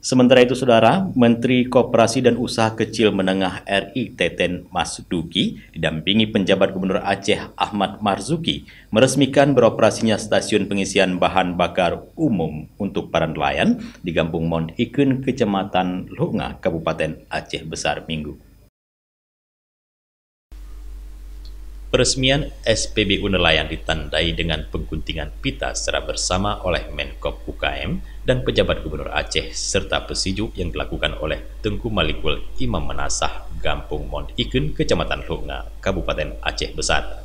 Sementara itu, Saudara, Menteri Koperasi dan Usaha Kecil Menengah RI Teten Mas Duki didampingi penjabat Gubernur Aceh Ahmad Marzuki meresmikan beroperasinya stasiun pengisian bahan bakar umum untuk para nelayan di Kampung Mount Ikun, Kecamatan Lunga, Kabupaten Aceh Besar, Minggu. Peresmian SPBU Nelayan ditandai dengan pengguntingan pita secara bersama oleh Menkop UKM dan pejabat Gubernur Aceh serta pesiju yang dilakukan oleh Tengku Malikul Imam Menasah Kampung Mount Ikun, Kecamatan Lunga, Kabupaten Aceh Besar.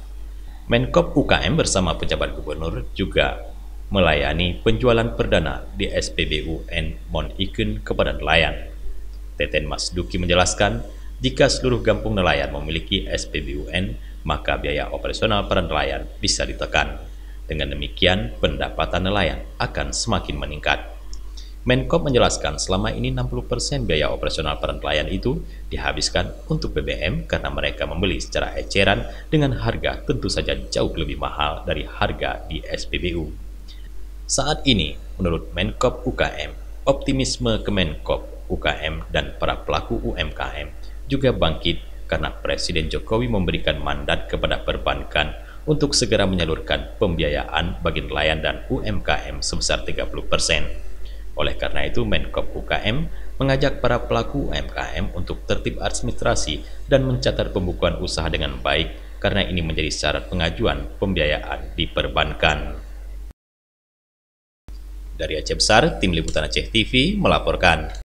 Menkop UKM bersama pejabat gubernur juga melayani penjualan perdana di SPBU N Mount Ikun kepada nelayan. Teten Mas Duki menjelaskan, jika seluruh kampung nelayan memiliki SPBUN, maka biaya operasional para nelayan bisa ditekan. Dengan demikian, pendapatan nelayan akan semakin meningkat. Menkop menjelaskan selama ini 60% biaya operasional para nelayan itu dihabiskan untuk BBM karena mereka membeli secara eceran dengan harga tentu saja jauh lebih mahal dari harga di SPBU. Saat ini, menurut Menkop UKM, optimisme Kemenkop UKM dan para pelaku UMKM juga bangkit karena Presiden Jokowi memberikan mandat kepada perbankan untuk segera menyalurkan pembiayaan bagi nelayan dan UMKM sebesar 30%. Oleh karena itu, Menkop UKM mengajak para pelaku UMKM untuk tertib administrasi dan mencatat pembukuan usaha dengan baik karena ini menjadi syarat pengajuan pembiayaan di perbankan. Dari Aceh Besar, Tim Liputan Aceh TV melaporkan.